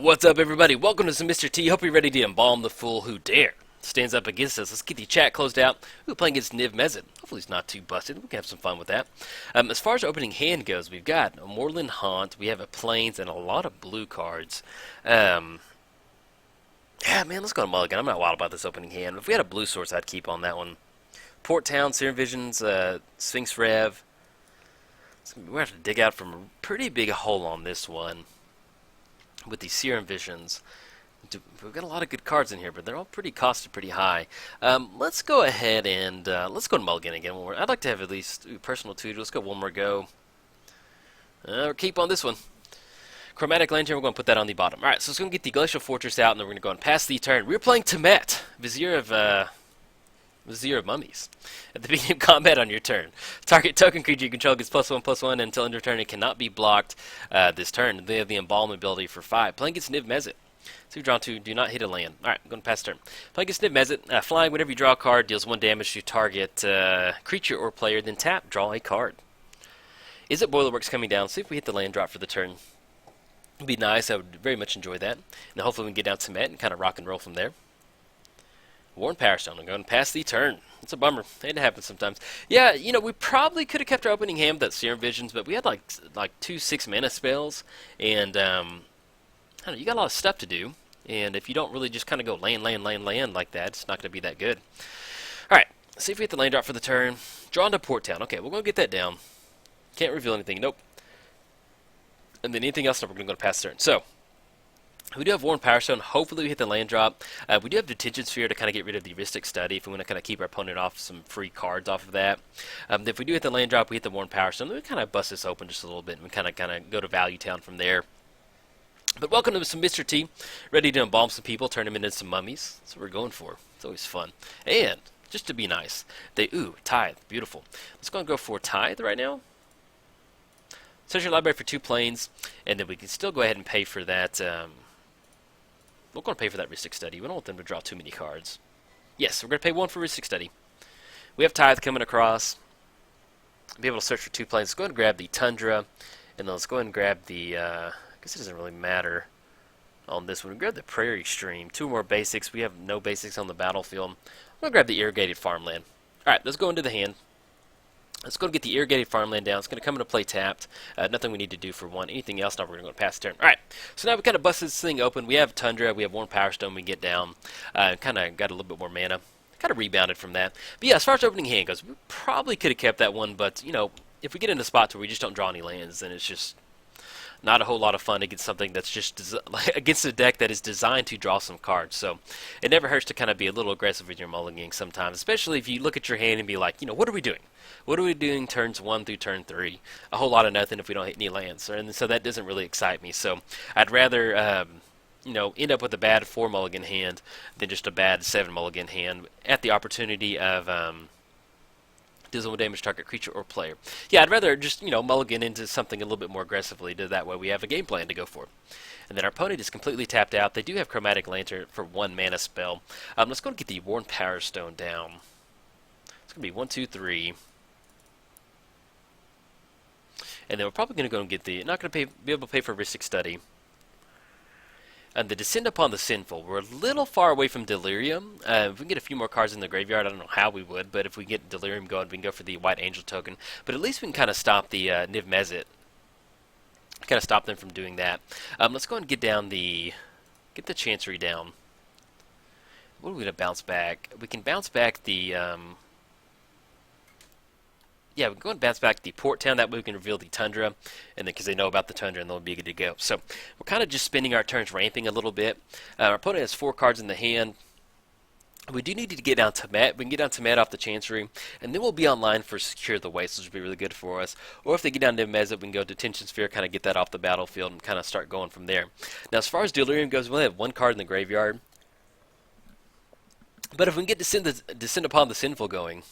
What's up, everybody? Welcome to some Mr. T. Hope you're ready to embalm the fool who dare stands up against us. Let's get the chat closed out. We're playing against Niv-Mizzet. Hopefully he's not too busted. We can have some fun with that. As far as opening hand goes, we've got a Moorland Haunt, we have a Plains, and a lot of blue cards. Yeah, man, let's go to Mulligan. I'm not wild about this opening hand. If we had a blue source, I'd keep on that one. Port Town, Serum Visions, Sphinx Rev. We're going to have to dig out from a pretty big hole on this one with these Serum Visions. We've got a lot of good cards in here, but they're all costed pretty high. Let's go ahead and let's go to Mulligan again. I'd like to have at least personal tutor. Let's go one more go. Keep on this one. Chromatic Lantern, we're going to put that on the bottom. Alright, so it's going to get the Glacial Fortress out, and then we're going to go and pass the turn. We're playing Temmet, Vizier of Mummies. At the beginning of combat on your turn, target token creature you control gets +1/+1 until end of turn. It cannot be blocked this turn. They have the Embalm ability for 5. Playing against Niv-Mizzet. So you draw 2, do not hit a land. Alright, I'm going to pass turn. Playing against Niv-Mizzet, flying, whenever you draw a card, deals 1 damage to target creature or player, then tap, draw a card. Is it Boilerworks coming down? See if we hit the land drop for the turn. It'd be nice. I would very much enjoy that. And hopefully we can get down to Temmet and kind of rock and roll from there. Worn Power Stone. I'm going to pass the turn. It's a bummer. It happens sometimes. Yeah, you know, we probably could have kept our opening hand with that Serum Visions, but we had like 2 6-mana spells, and I don't know, you got a lot of stuff to do, and if you don't really just kind of go land like that, it's not going to be that good. Alright, see if we hit the land drop for the turn. Draw into Port Town. Okay, we're going to get that down. Can't reveal anything. Nope. And then anything else, we're going to go to pass turn. So, we do have Worn Power Stone. Hopefully we hit the land drop. We do have Detention Sphere to kind of get rid of the Heuristic Study if we want to kind of keep our opponent off some free cards off of that. If we do hit the land drop, we hit the Worn Power Stone. Then we kind of bust this open just a little bit, and we kind of go to Value Town from there. But welcome to some Mr. T. Ready to embalm some people, turn them into some mummies. That's what we're going for. It's always fun. And, just to be nice, Tithe. Beautiful. Let's go for Tithe right now. Search your library for 2 planes, and then we can still go ahead and pay for that. We're going to pay for that Heuristic Study. We don't want them to draw too many cards. Yes, we're going to pay 1 for Heuristic Study. We have Tithe coming across. Be able to search for 2 planes. Let's go ahead and grab the Tundra, and then let's go ahead and grab the. I guess it doesn't really matter on this one. We grab the Prairie Stream. 2 more basics. We have no basics on the battlefield. I'm going to grab the Irrigated Farmland. All right, let's go into the hand. Let's go get the Irrigated Farmland down. It's going to come into play tapped. Nothing we need to do for 1. Anything else? Now we're going to go pass turn. Alright, so now we kind of busted this thing open. We have Tundra. We have Worn Power Stone. We can get down. Kind of got a little bit more mana. Kind of rebounded from that. But yeah, as far as opening hand goes, we probably could have kept that one. But, you know, if we get into spots where we just don't draw any lands, then it's just not a whole lot of fun against something that's just against a deck that is designed to draw some cards. So it never hurts to kind of be a little aggressive with your mulliganing sometimes, especially if you look at your hand and be like, you know, what are we doing? What are we doing turns 1 through turn 3? A whole lot of nothing if we don't hit any lands. And so that doesn't really excite me. So I'd rather, you know, end up with a bad 4 mulligan hand than just a bad 7 mulligan hand at the opportunity of deals 1 damage to target creature or player. Yeah, I'd rather just, you know, mulligan into something a little bit more aggressively. That way we have a game plan to go for. And then our opponent is completely tapped out. They do have Chromatic Lantern for 1 mana spell. Let's go and get the Worn Power Stone down. It's going to be 1, 2, 3. And then we're probably going to go and get the, not going to be able to pay for Heuristic Study. And the Descend Upon the Sinful. We're a little far away from Delirium. If we can get a few more cards in the graveyard, I don't know how we would, but if we get Delirium going, we can go for the White Angel token. But at least we can kind of stop the Niv-Mizzet. Kind of stop them from doing that. Let's go and get down get the Chancery down. What are we going to bounce back? We can bounce back the, yeah, we can go and bounce back the Port Town. That way we can reveal the Tundra, and then because they know about the Tundra, and they'll be good to go. So we're kind of just spending our turns ramping a little bit. Our opponent has 4 cards in the hand. We do need to get down Temmet. We can get down Temmet off the Chancery, and then we'll be online for Secure the Waste, which will be really good for us. Or if they get down to Niv-Mizzet, we can go Detention Sphere, kind of get that off the battlefield, and kind of start going from there. Now, as far as Delirium goes, we only have 1 card in the graveyard. But if we can get Descend Upon the Sinful going,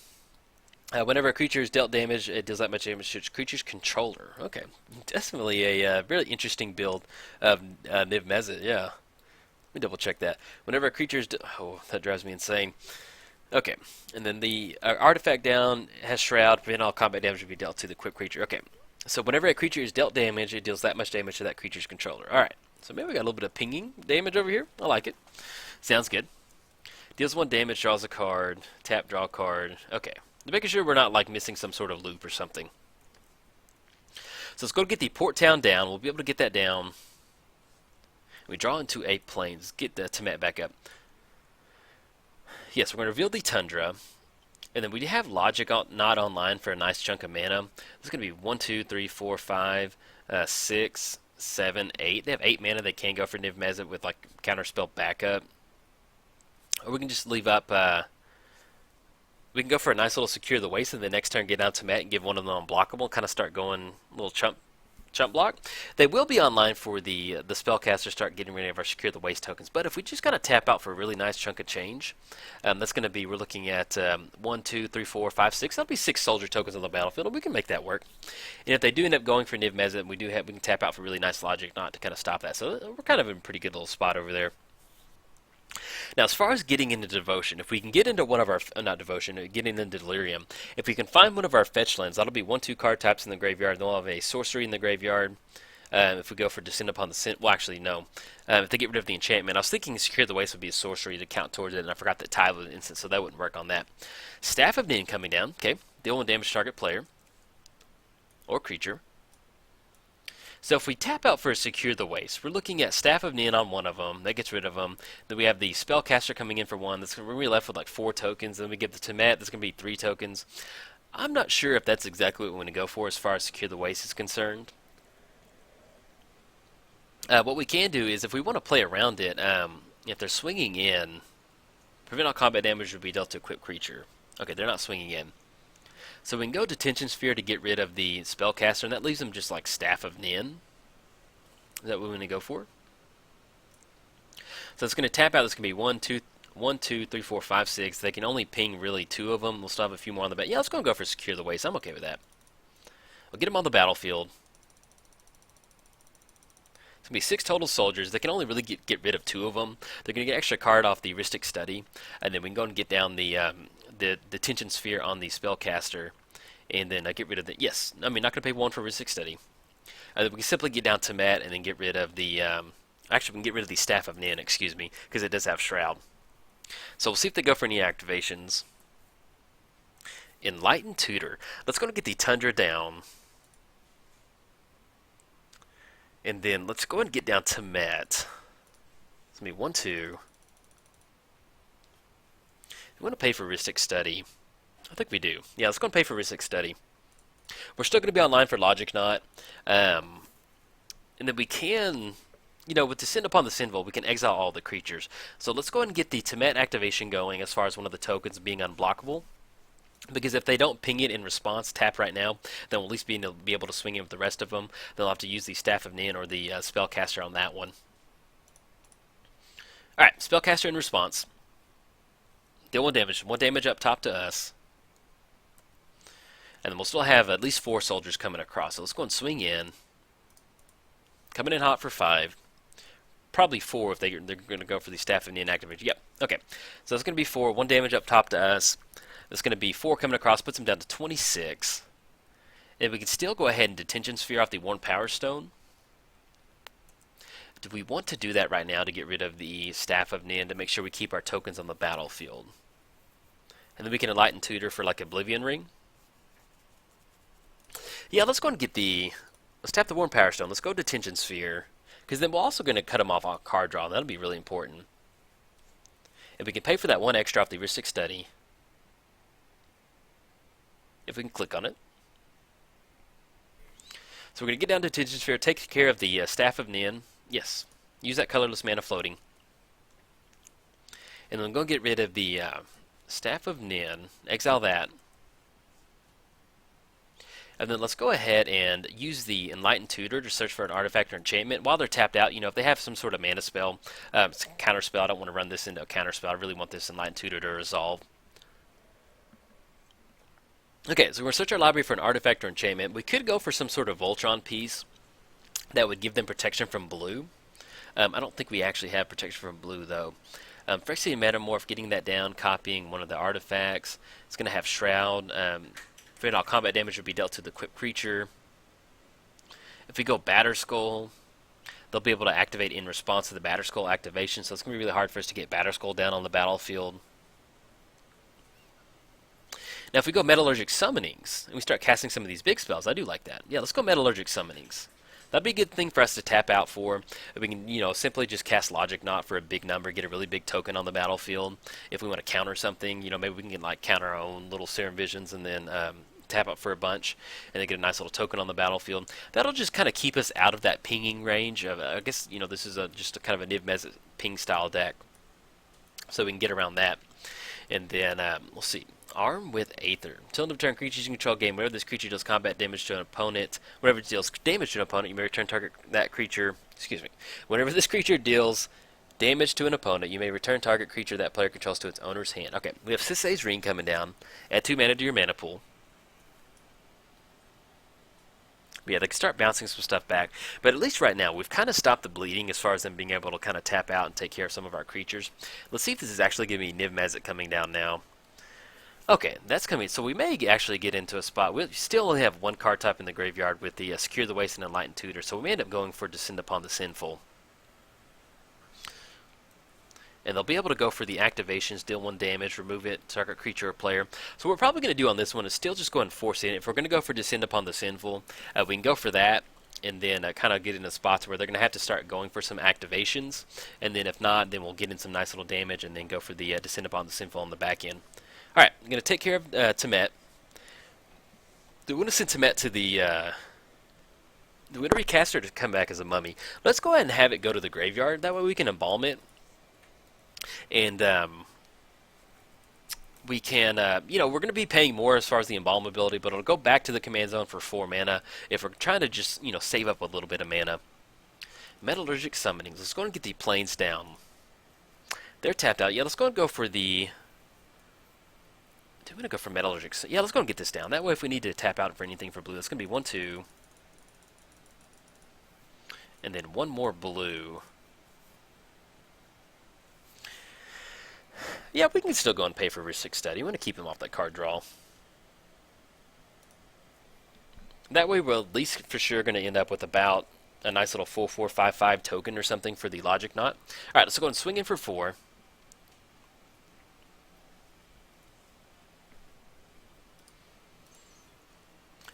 whenever a creature is dealt damage, it deals that much damage to its creature's controller. Okay, definitely a really interesting build of Niv-Mizzet, yeah. Let me double check that. Whenever a creature is... oh, that drives me insane. Okay, and then the artifact down has Shroud, prevent all combat damage to be dealt to the equipped creature. Okay, so whenever a creature is dealt damage, it deals that much damage to that creature's controller. Alright, So maybe we got a little bit of pinging damage over here. I like it. Sounds good. Deals 1 damage, draws a card, tap, draw a card. Okay. Making sure we're not like missing some sort of loop or something. So let's go get the Port Town down. We'll be able to get that down. We draw into a plains. Get the Temmet back up. Yes, we're going to reveal the Tundra. And then we have Logic not online for a nice chunk of mana. This is going to be 1, 2, 3, 4, 5, 6, 7, 8. They have 8 mana. They can go for Niv-Mizzet with like counterspell backup. Or we can just leave up. We can go for a nice little Secure the Waste, and the next turn get down to Temmet and give one of them unblockable. Kind of start going a little chump block. They will be online for the spellcaster start getting rid of our Secure the Waste tokens. But if we just kind of tap out for a really nice chunk of change, that's going to be, we're looking at 1, 2, 3, 4, 5, 6. That'll be 6 soldier tokens on the battlefield, and we can make that work. And if they do end up going for Niv-Mizzet, we can tap out for really nice Logic not to kind of stop that. So we're kind of in a pretty good little spot over there. Now, as far as getting into Devotion, if we can get into one of our, not Devotion, getting into Delirium, if we can find one of our fetch lands, that'll be 1, 2 card types in the graveyard, then we'll have a sorcery in the graveyard. If we go for Descend Upon the Sin, well, actually, no. If they get rid of the enchantment, I was thinking Secure the Waste would be a sorcery to count towards it, and I forgot that Tide was an instant, so that wouldn't work on that. Staff of Nin coming down, okay. Deal 1 damage to target player or creature. So if we tap out for a Secure the Waste, we're looking at Staff of Nin on one of them. That gets rid of them. Then we have the Spellcaster coming in for 1. That's going to be left with like 4 tokens. Then we get the Temmet. That's going to be 3 tokens. I'm not sure if that's exactly what we want to go for as far as Secure the Waste is concerned. What we can do is if we want to play around it, if they're swinging in, prevent all combat damage would be dealt to equipped creature. Okay, they're not swinging in. So we can go Detention Sphere to get rid of the Spellcaster, and that leaves them just like Staff of Nin. Is that what we want to go for? So it's going to tap out. This can be 1, 2, 3, 4, 5, 6. They can only ping really 2 of them. We'll still have a few more on the back. Yeah, let's go for Secure the Waste. I'm okay with that. We'll get them on the battlefield. It's going to be 6 total soldiers. They can only really get rid of 2 of them. They're going to get extra card off the Heuristic Study, and then we can go and get down the Detention Sphere on the Spellcaster, and then get rid of the, yes, I mean, not going to pay 1 for Heuristic Study. We can simply get down to Temmet and then get rid of the, actually we can get rid of the Staff of Nin, excuse me, because it does have Shroud. So we'll see if they go for any activations. Enlightened Tutor. Let's go and get the Tundra down. And then let's go and get down to Temmet. It's going to be 1, 2. We want to pay for Heuristic Study. I think we do. Yeah, let's go and pay for Heuristic Study. We're still going to be online for Logic Knot. And then we can, you know, with Descend Upon the Sinvul, we can exile all the creatures. So let's go ahead and get the Temmet activation going as far as one of the tokens being unblockable. Because if they don't ping it in response, tap right now, then we'll at least be able to swing in with the rest of them. They'll have to use the Staff of Nin or the Spellcaster on that one. Alright, Spellcaster in response. Deal 1 damage. 1 damage up top to us. And then we'll still have at least 4 soldiers coming across. So let's go and swing in. Coming in hot for 5. Probably 4 if they're going to go for the Staff of Nin activation. Yep. Okay. So it's going to be 4. 1 damage up top to us. It's going to be 4 coming across. Puts them down to 26. And we can still go ahead and Detention Sphere off the 1 Power Stone. Do we want to do that right now to get rid of the Staff of Nin to make sure we keep our tokens on the battlefield? And then we can Enlighten Tutor for like Oblivion Ring. Yeah, let's go and get the... Let's tap the 1 Power Stone. Let's go Detention Sphere. Because then we're also going to cut them off on card draw. That'll be really important. If we can pay for that 1 extra off the Heuristic Study. If we can click on it. So we're going to get down to Detention Sphere, take care of the Staff of Nin. Yes. Use that colorless mana floating. And then I'm going to get rid of the Staff of Nin. Exile that. And then let's go ahead and use the Enlightened Tutor to search for an artifact or enchantment. While they're tapped out, you know, if they have some sort of mana spell, it's a counter spell. I don't want to run this into a counter spell. I really want this Enlightened Tutor to resolve. Okay, so we're going to search our library for an artifact or enchantment. We could go for some sort of Voltron piece that would give them protection from blue. I don't think we actually have protection from blue, though. Phyrexian Metamorph, getting that down, copying one of the artifacts. It's going to have Shroud. Prevent all combat damage would be dealt to the equipped creature. If we go Batter Skull, they'll be able to activate in response to the Batterskull activation, so it's going to be really hard for us to get Batterskull down on the battlefield. Now, if we go Metallurgic Summonings, and we start casting some of these big spells, I do like that. Yeah, let's go Metallurgic Summonings. That'd be a good thing for us to tap out for. We can, simply just cast Logic Knot for a big number, get a really big token on the battlefield. If we want to counter something, maybe we can counter our own little Serum Visions and then tap up for a bunch, and then get a nice little token on the battlefield. That'll just kind of keep us out of that pinging range. I guess, this is just a kind of a Niv-Mizzet ping style deck, so we can get around that. And then, we'll see. Arm with Aether. Until end of turn, creatures you control game. Whenever this creature deals combat damage to an opponent, whenever it deals damage to an opponent, you may return target that creature. Excuse me. Whenever this creature deals damage to an opponent, you may return target creature that player controls to its owner's hand. Okay, we have Sisay's Ring coming down. Add 2 mana to your mana pool. But yeah, they can start bouncing some stuff back. But at least right now, we've kind of stopped the bleeding as far as them being able to kind of tap out and take care of some of our creatures. Let's see if this is actually going to be Niv-Mizzet coming down now. Okay, that's coming. So we may actually get into a spot. We still only have 1 card type in the graveyard with the Secure the Waste and Enlightened Tutor. So we may end up going for Descend Upon the Sinful. And they'll be able to go for the activations, deal 1 damage, remove it, target creature or player. So what we're probably going to do on this one is still just go and force it. If we're going to go for Descend Upon the Sinful, we can go for that. And then kind of get into spots where they're going to have to start going for some activations. And then if not, then we'll get in some nice little damage and then go for the Descend Upon the Sinful on the back end. Alright, I'm going to take care of Temmet. We want to send Temmet to the... we want to recast her to come back as a mummy. Let's go ahead and have it go to the graveyard. That way we can embalm it. And we can, we're going to be paying more as far as the embalm ability, but it'll go back to the command zone for 4 mana if we're trying to just, save up a little bit of mana. Metallurgic Summonings. Let's go and get the planes down. They're tapped out. Yeah, let's go and go for the... I'm going to go for Metallurgic. Yeah, let's go and get this down. That way, if we need to tap out for anything for blue, it's going to be 1, 2. And then 1 more blue. Yeah, we can still go and pay for Ristic Study. We want to keep him off that card draw. That way, we're at least for sure going to end up with about a nice little 4/4/5/5 token or something for the Logic Knot. Alright, let's go and swing in for 4.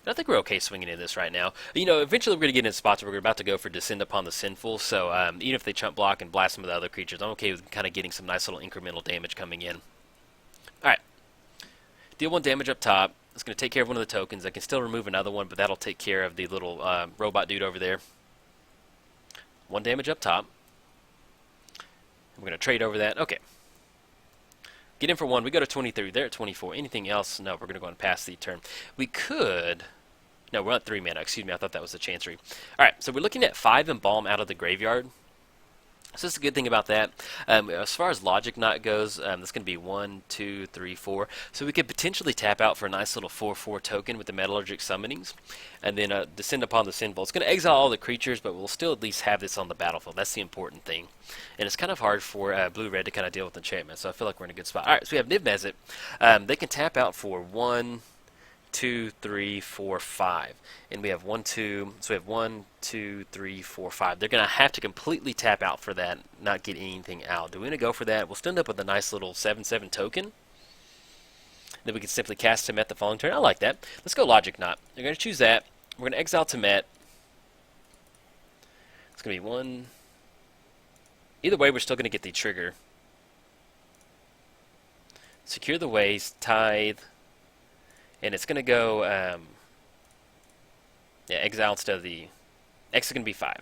I think we're okay swinging in this right now. Eventually we're going to get in spots where we're about to go for Descend Upon the Sinful, so even if they chump block and blast some of the other creatures, I'm okay with kind of getting some nice little incremental damage coming in. Alright. Deal 1 damage up top. It's going to take care of one of the tokens. I can still remove another one, but that'll take care of the little robot dude over there. 1 damage up top. We're going to trade over that. Okay. Get in for 1. We go to 23. They're at 24. Anything else? No, we're going to go and pass the turn. We could... No, we're at 3 mana. Excuse me, I thought that was the Chancery. Alright, so we're looking at 5 Embalm out of the graveyard. So that's a good thing about that. As far as Logic Knot goes, that's going to be 1, 2, 3, 4. So we could potentially tap out for a nice little 4/4 token with the Metallurgic Summonings. And then Descend Upon the Sinful. It's going to exile all the creatures, but we'll still at least have this on the battlefield. That's the important thing. And it's kind of hard for Blue-Red to kind of deal with enchantment, so I feel like we're in a good spot. Alright, so we have Niv-Mizzet. They can tap out for 1, 2, 3, 4, 5. And we have 1, 2. So we have 1, 2, 3, 4, 5. They're going to have to completely tap out for that, not get anything out. Do we want to go for that? We'll still end up with a nice little 7/7 token. Then we can simply cast Temmet the following turn. I like that. Let's go Logic Knot. We're going to choose that. We're going to exile Temmet. It's going to be 1. Either way, we're still going to get the trigger. Secure the Waste, Tithe. And it's going to go, exile instead of the... X is going to be 5.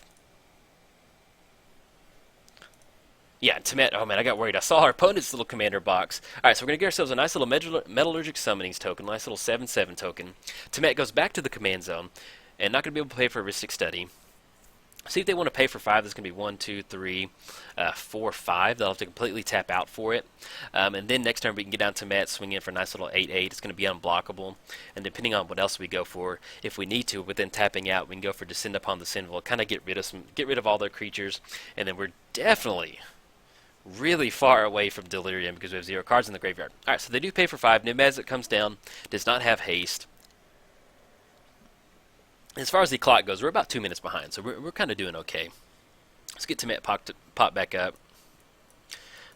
Yeah, Temmet, oh man, I got worried. I saw our opponent's little commander box. Alright, so we're going to get ourselves a nice little Metallurgic Summonings token, nice little 7/7 token. Temmet goes back to the command zone, and not going to be able to pay for Ristic Study. See if they want to pay for 5. There's going to be 1, 2, 3, 4, 5. They'll have to completely tap out for it. And then next turn we can get down to Temmet, swing in for a nice little 8/8. It's going to be unblockable. And depending on what else we go for, if we need to, within tapping out, we can go for Descend Upon the Sinful. Kind of get rid of all their creatures. And then we're definitely really far away from Delirium because we have 0 cards in the graveyard. Alright, so they do pay for 5. Niv-Mizzet comes down, does not have haste. As far as the clock goes, we're about 2 minutes behind, so we're kind of doing okay. Let's get Temmet pop back up.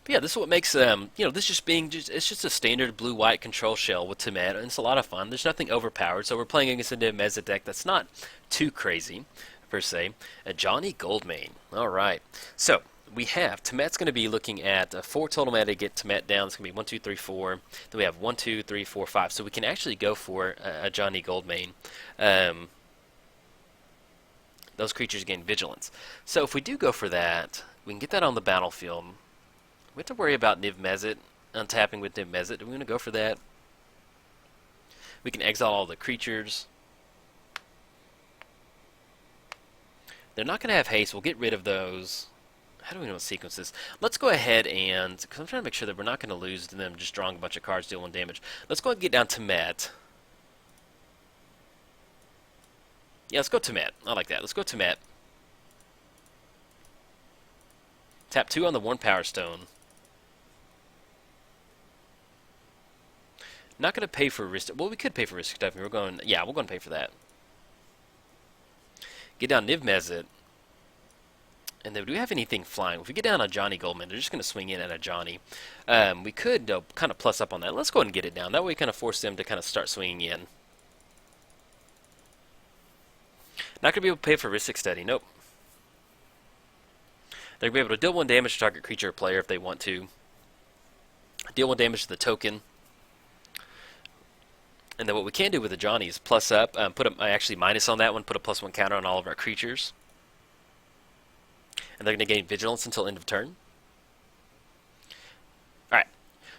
But yeah, this is what makes this just being it's just a standard blue-white control shell with Temmet, and it's a lot of fun. There's nothing overpowered, so we're playing against a Niv-Mizzet deck that's not too crazy per se. A Johnny Goldmane. All right, so we have Temmet's going to be looking at 4 total mana to get Temmet down. It's going to be 1, 2, 3, 4. Then we have 1, 2, 3, 4, 5. So we can actually go for a Johnny Goldmane. Those creatures gain vigilance. So if we do go for that, we can get that on the battlefield. We have to worry about Niv-Mizzet, untapping with Niv-Mizzet. Do we want to go for that? We can exile all the creatures. They're not going to have haste. We'll get rid of those. How do we know what sequence this? Let's go ahead and, because I'm trying to make sure that we're not going to lose to them just drawing a bunch of cards, deal 1 damage. Let's go ahead and get down to Temmet. Yeah, let's go Temmet. I like that. Let's go Temmet. Tap 2 on the 1 Power Stone. Not going to pay for risk. Well, we could pay for risk stuffing. We're going. Yeah, we're going to pay for that. Get down Niv-Mizzet. And then do we have anything flying? If we get down on Johnny Goldmane, they're just going to swing in at a Johnny. We could kind of plus up on that. Let's go ahead and get it down. That way we kind of force them to kind of start swinging in. Not going to be able to pay for Ristic Study. Nope. They're going to be able to deal 1 damage to target creature or player if they want to. Deal 1 damage to the token. And then what we can do with the Johnny is plus up, put actually minus on that one, put a +1 counter on all of our creatures. And they're going to gain vigilance until end of turn. Alright,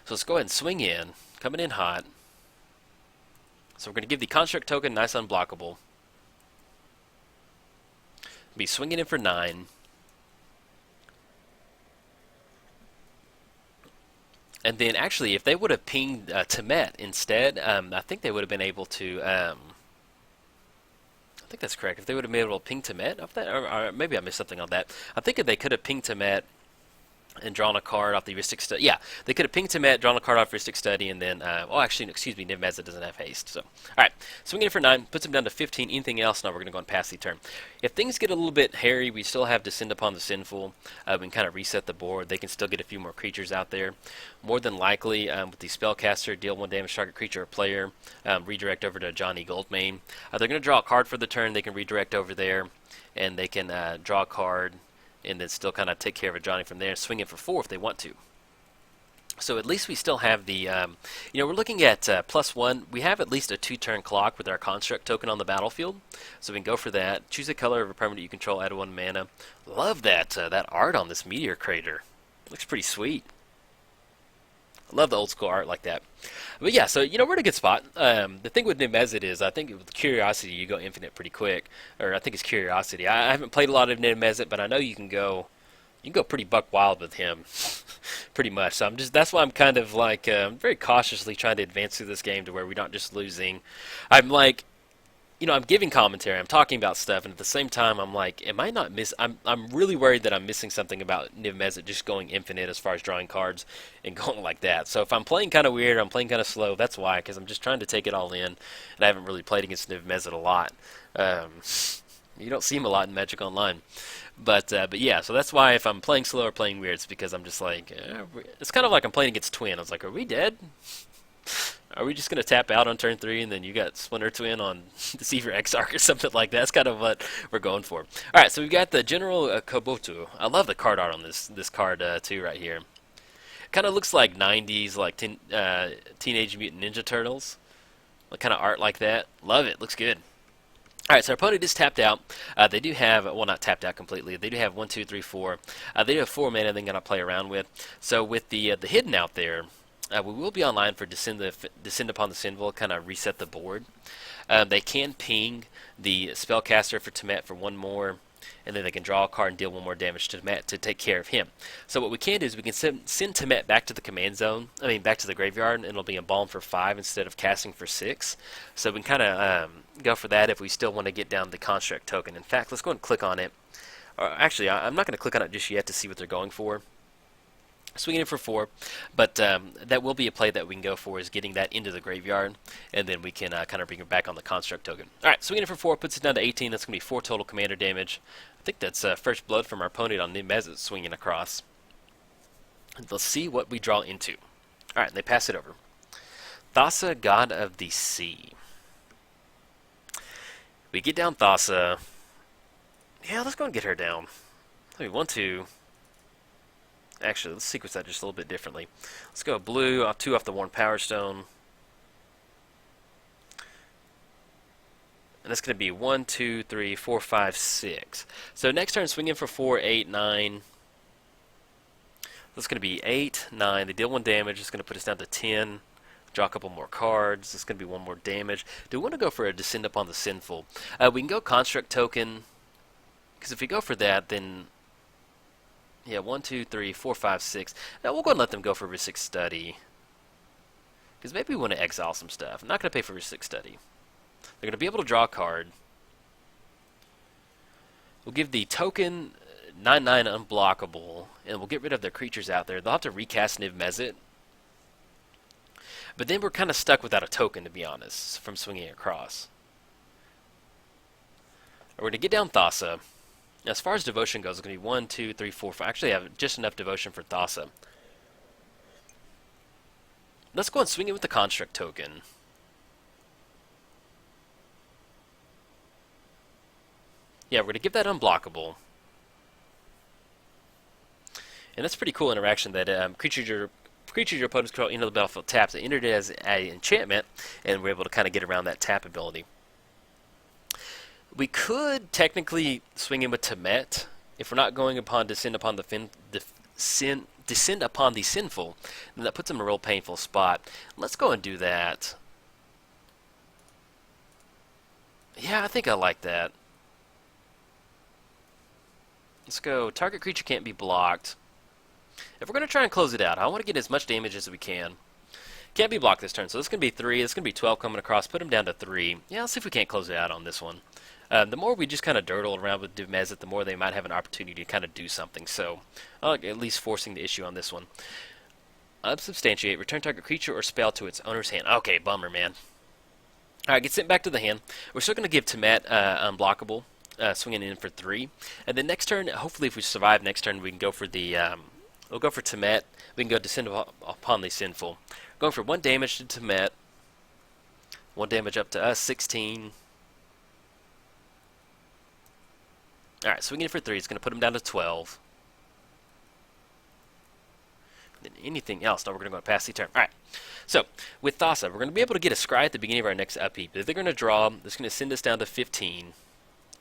so let's go ahead and swing in, coming in hot. So we're going to give the construct token nice unblockable. Be swinging in for 9. And then actually, if they would have pinged Temmet instead, I think they would have been able to. I think that's correct. If they would have been able to ping Temmet off that, or maybe I missed something on that. I think if they could have pinged Temmet and drawn a card off the Ristic Study. Yeah, they could have pinged Temmet, drawn a card off Ristic Study, and then, actually, excuse me, Niv-Mizzet doesn't have haste. So, alright, swinging in for 9, puts him down to 15. Anything else? Now we're going to go and pass the turn. If things get a little bit hairy, we still have Descend Upon the Sinful. We can kind of reset the board. They can still get a few more creatures out there. More than likely, with the Spellcaster, deal 1 damage to target creature or player, redirect over to Johnny Goldmane. They're going to draw a card for the turn. They can redirect over there, and they can draw a card, and then still kind of take care of a Johnny from there and swing it for 4 if they want to. So at least we still have the, we're looking at +1. We have at least a 2-turn clock with our construct token on the battlefield. So we can go for that. Choose a color of a permanent you control, add 1 mana. Love that that art on this meteor crater. Looks pretty sweet. I love the old school art like that. But yeah, so, we're in a good spot. The thing with Niv-Mizzet is I think with Curiosity you go infinite pretty quick. Or I think it's Curiosity. I haven't played a lot of Niv-Mizzet, but I know you can go pretty buck wild with him. Pretty much. So that's why I'm kind of like very cautiously trying to advance through this game to where we're not just losing. I'm like, I'm giving commentary, I'm talking about stuff, and at the same time, I'm like, am I not I'm really worried that I'm missing something about Niv-Mizzet just going infinite as far as drawing cards and going like that. So if I'm playing kind of weird, I'm playing kind of slow, that's why, because I'm just trying to take it all in, and I haven't really played against Niv-Mizzet a lot. You don't see him a lot in Magic Online. But yeah, so that's why if I'm playing slow or playing weird, it's because I'm just like, it's kind of like I'm playing against Twin. I was like, are we dead? Are we just going to tap out on turn 3 and then you got Splinter Twin on Deceiver Exarch or something like that? That's kind of what we're going for. Alright, so we've got the General Kobotu. I love the card art on this card too right here. Kind of looks like 90s, like Teenage Mutant Ninja Turtles. Kind of art like that. Love it. Looks good. Alright, so our opponent is tapped out. They do have, well, not tapped out completely. They do have 1, 2, 3, 4. They do have 4 mana they're going to play around with. So with the hidden out there, we will be online for Descend Upon the Sinful, kind of reset the board. They can ping the Spellcaster for Temmet for 1 more, and then they can draw a card and deal 1 more damage to Temmet to take care of him. So what we can do is we can send Temmet back to the command zone, back to the graveyard, and it'll be embalmed for 5 instead of casting for 6. So we can kind of go for that if we still want to get down the construct token. In fact, let's go and click on it. Or actually, I'm not going to click on it just yet to see what they're going for. Swinging it for 4, but that will be a play that we can go for, is getting that into the graveyard, and then we can kind of bring it back on the construct token. Alright, swinging it for 4 puts it down to 18. That's going to be 4 total commander damage. I think that's first blood from our opponent on Niv-Mizzet swinging across. And let's see what we draw into. Alright, they pass it over. Thassa, God of the Sea. We get down Thassa. Yeah, let's go and get her down. We want to. Actually, let's sequence that just a little bit differently. Let's go blue, 2 off the Worn Power Stone. And that's going to be 1, 2, 3, 4, 5, 6. So next turn, swing in for 4, 8, 9. That's going to be 8, 9. They deal 1 damage. It's going to put us down to 10. Draw a couple more cards. It's going to be 1 more damage. Do we want to go for a Descend Upon the Sinful? We can go Construct Token. Because if we go for that, then... yeah, 1, 2, 3, 4, 5, 6. Now we'll go and let them go for Rhystic Study. Because maybe we want to exile some stuff. I'm not going to pay for Rhystic Study. They're going to be able to draw a card. We'll give the token 9/9 unblockable, and we'll get rid of their creatures out there. They'll have to recast Niv-Mizzet. But then we're kind of stuck without a token, to be honest, from swinging across. We're going to get down Thassa. As far as devotion goes, it's going to be 1, 2, 3, 4, 5. Actually, I have just enough devotion for Thassa. Let's go and swing it with the construct token. Yeah, we're going to give that unblockable. And that's a pretty cool interaction that creatures your opponents control into the battlefield taps. They entered it as an enchantment, and we're able to kind of get around that tap ability. We could technically swing in with Temmet if we're not going upon Descend Upon the Descend Upon the Sinful. Then that puts them in a real painful spot. Let's go and do that. Yeah, I think I like that. Let's go. Target creature can't be blocked. If we're going to try and close it out, I want to get as much damage as we can. Can't be blocked this turn, so this is going to be 3. This is going to be 12 coming across. Put them down to 3. Yeah, let's see if we can't close it out on this one. The more we just kind of durdle around with Niv-Mizzet, the more they might have an opportunity to kind of do something. So, at least forcing the issue on this one. Unsubstantiate. Return target creature or spell to its owner's hand. Okay, bummer, man. Alright, get sent back to the hand. We're still going to give Temmet unblockable, swinging in for 3. And then next turn, hopefully if we survive next turn, we can go for the... we'll go for Temmet. We can go Descend Upon the Sinful. Going for 1 damage to Temmet. 1 damage up to us, 16. Alright, swinging in for 3. It's going to put him down to 12. Then anything else? No, we're going to go past the turn. Alright, so with Thassa, we're going to be able to get a scry at the beginning of our next upkeep. If they're going to draw, it's going to send us down to 15.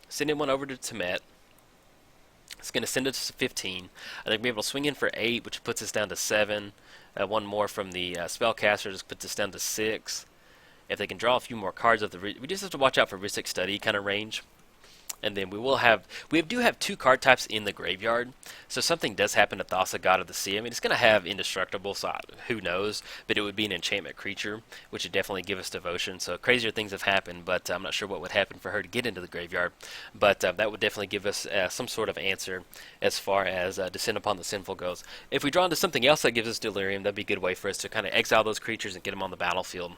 Send in 1 over to Temmet. It's going to send us to 15. And they're going to be able to swing in for 8, which puts us down to 7. 1 more from the spellcaster just puts us down to 6. If they can draw a few more cards of the... we just have to watch out for Rhystic Study kind of range. And then we do have 2 card types in the graveyard, so something does happen to Thassa, God of the Sea. I mean, it's going to have Indestructible, so who knows, but it would be an enchantment creature, which would definitely give us devotion, so crazier things have happened, but I'm not sure what would happen for her to get into the graveyard, but that would definitely give us some sort of answer as far as Descend Upon the Sinful goes. If we draw into something else that gives us Delirium, that'd be a good way for us to kind of exile those creatures and get them on the battlefield,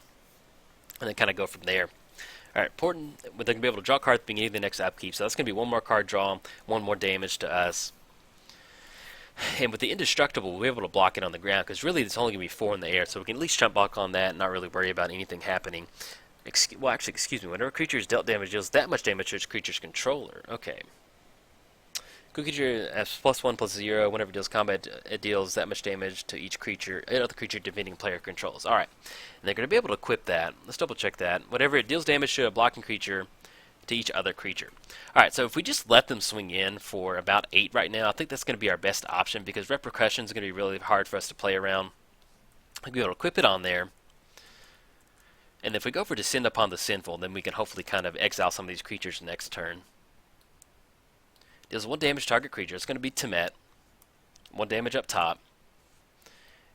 and then kind of go from there. Alright, important, they're going to be able to draw cards at the beginning of the next upkeep, so that's going to be 1 more card draw, 1 more damage to us. And with the Indestructible, we'll be able to block it on the ground, because really it's only going to be 4 in the air, so we can at least jump block on that and not really worry about anything happening. Excuse me, whenever a creature is dealt damage, deals that much damage to its creature's controller. Okay. Creature has +1/+0. Whenever it deals combat, it deals that much damage to each creature, other creature defending player controls. Alright. And they're going to be able to equip that. Let's double check that. Whenever it deals damage to a blocking creature, to each other creature. Alright, so if we just let them swing in for about 8 right now, I think that's going to be our best option, because Repercussion is going to be really hard for us to play around. We'll be able to equip it on there. And if we go for Descend Upon the Sinful, then we can hopefully kind of exile some of these creatures next turn. Deals 1 damage target creature. It's going to be Temmet. 1 damage up top.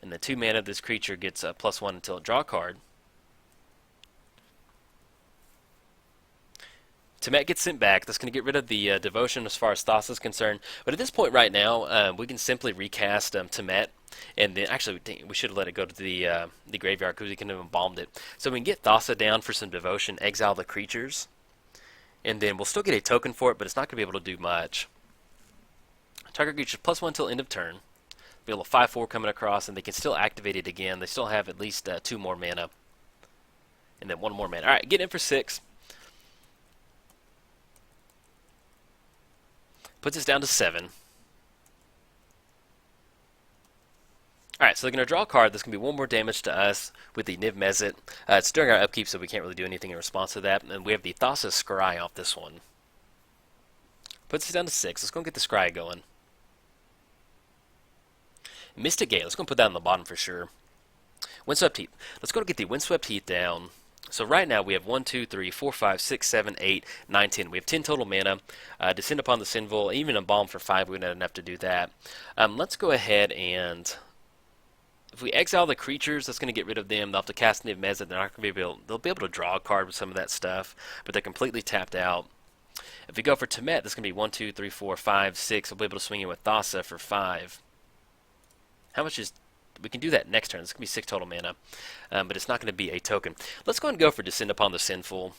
And the 2 mana of this creature gets a +1 until it draw a card. Temmet gets sent back. That's going to get rid of the devotion as far as Thassa is concerned. But at this point right now, we can simply recast Temmet. And then, actually, we should have let it go to the graveyard because we can have embalmed it. So we can get Thassa down for some devotion, exile the creatures. And then we'll still get a token for it, but it's not going to be able to do much. Target creature +1 till end of turn. Be able to 5/4 coming across, and they can still activate it again. They still have at least 2 more mana. And then 1 more mana. Alright, get in for 6. Puts us down to 7. Alright, so they're going to draw a card. There's going to be 1 more damage to us with the Niv-Mizzet. It's during our upkeep, so we can't really do anything in response to that. And we have the Thassa Scry off this one. Puts us down to 6. Let's go and get the Scry going. Mystic Gate. Let's go and put that on the bottom for sure. Windswept Heath. Let's go and get the Windswept Heath down. So right now we have 1, 2, 3, 4, 5, 6, 7, 8, 9, 10. We have 10 total mana. Descend upon the Sinful. Even Embalm for 5, we wouldn't have enough to do that. Let's go ahead and... If we exile the creatures, that's going to get rid of them. They'll have to cast Niv-Mizzet. They're not going to be able... They'll be able to draw a card with some of that stuff, but they're completely tapped out. If we go for Temmet, that's going to be 1, 2, 3, 4, 5, 6. We'll be able to swing in with Thassa for 5. How much is... We can do that next turn. It's going to be 6 total mana, but it's not going to be a token. Let's go ahead and go for Descend Upon the Sinful.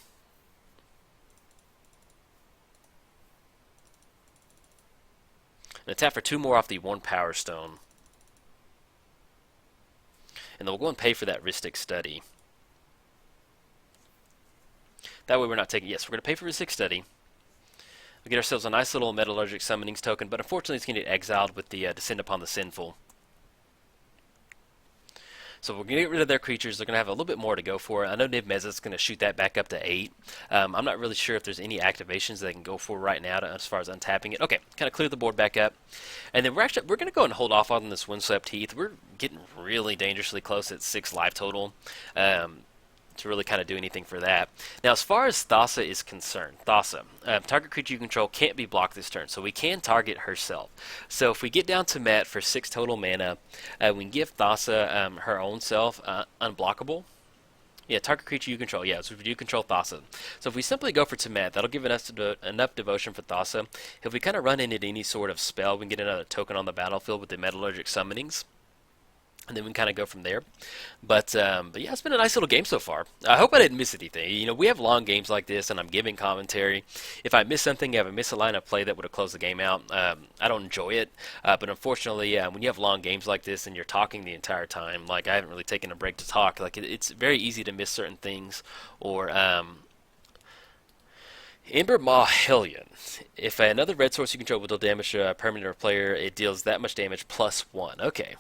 And tap for 2 more off the 1 Power Stone. And then we'll go and pay for that Rhystic Study. That way we're not taking... Yes, we're going to pay for Rhystic Study. We'll get ourselves a nice little Metallurgic Summonings token, but unfortunately it's going to get exiled with the Descend Upon the Sinful. So we're going to get rid of their creatures. They're going to have a little bit more to go for. I know Niv-Mizzet's going to shoot that back up to 8. I'm not really sure if there's any activations they can go for right now as far as untapping it. Okay, kind of clear the board back up. And then we're going to go and hold off on this Windswept Heath. We're getting really dangerously close at 6 life total to really kind of do anything for that. Now, as far as Thassa is concerned, Thassa, target creature you control can't be blocked this turn, so we can target herself. So if we get down to Met for 6 total mana, we can give Thassa her own self unblockable. Yeah, target creature you control. Yeah, so we do control Thassa. So if we simply go for Temmet, that'll give us enough devotion for Thassa. If we kind of run into any sort of spell, we can get another token on the battlefield with the Metallurgic Summonings. And then we can kind of go from there. But yeah, it's been a nice little game so far. I hope I didn't miss anything. You know, we have long games like this, and I'm giving commentary. If I miss something, if I miss a line of play that would have closed the game out, I don't enjoy it. But unfortunately, when you have long games like this and you're talking the entire time, like I haven't really taken a break to talk, like it's very easy to miss certain things. Or Ember Maw Hellion. If another red source you control will deal damage to a permanent or player, it deals that much damage +1. Okay.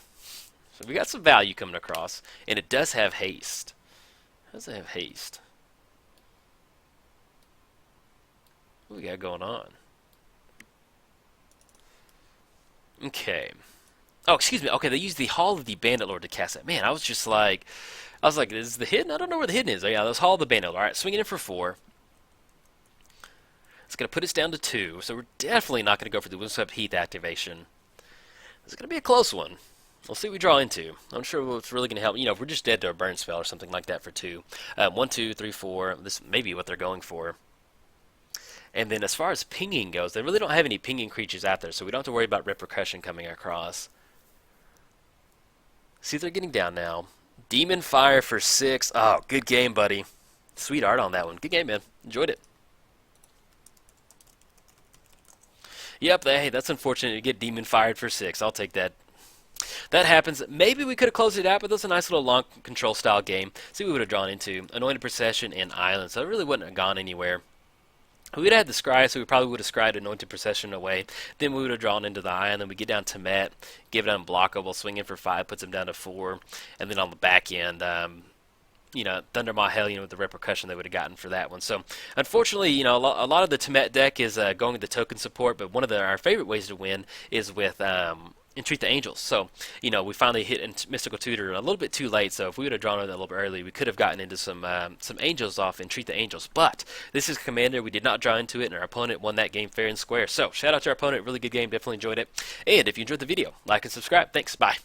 So we got some value coming across, and it does have haste. How does it have haste? What we got going on? Okay. Oh, excuse me. Okay, they used the Hall of the Bandit Lord to cast it. Man, I was like, is the hidden? I don't know where the hidden is. Oh, yeah, that's Hall of the Bandit Lord. All right, swinging in for 4. It's going to put us down to 2, so we're definitely not going to go for the Windswept Heath activation. It's going to be a close one. We'll see what we draw into. I'm sure what's really going to help. You know, if we're just dead to a burn spell or something like that for 2. 1, 2, 3, 4. This may be what they're going for. And then as far as pinging goes, they really don't have any pinging creatures out there, so we don't have to worry about repercussion coming across. See, they're getting down now. Demon Fire for 6. Oh, good game, buddy. Sweet art on that one. Good game, man. Enjoyed it. Yep, hey, that's unfortunate to get Demon Fired for 6. I'll take that. That happens. Maybe we could have closed it out, but that's a nice little long control style game. See what we would have drawn into. Anointed Procession and Island, so it really wouldn't have gone anywhere. We would have had the Scry, so we probably would have Scryed Anointed Procession away. Then we would have drawn into the Island, then we get down to Met, give it unblockable, swing in for 5, puts him down to 4. And then on the back end, you know, Thundermaw Hellion with the repercussion they would have gotten for that one. So, unfortunately, you know, a lot of the Temmet deck is going into token support, but one of our favorite ways to win is with Entreat the Angels. So, you know, we finally hit Mystical Tutor a little bit too late, so if we would have drawn it a little bit early, we could have gotten into some Angels off Entreat the Angels. But this is Commander. We did not draw into it, and our opponent won that game fair and square. So, shout out to our opponent. Really good game. Definitely enjoyed it. And if you enjoyed the video, like and subscribe. Thanks. Bye.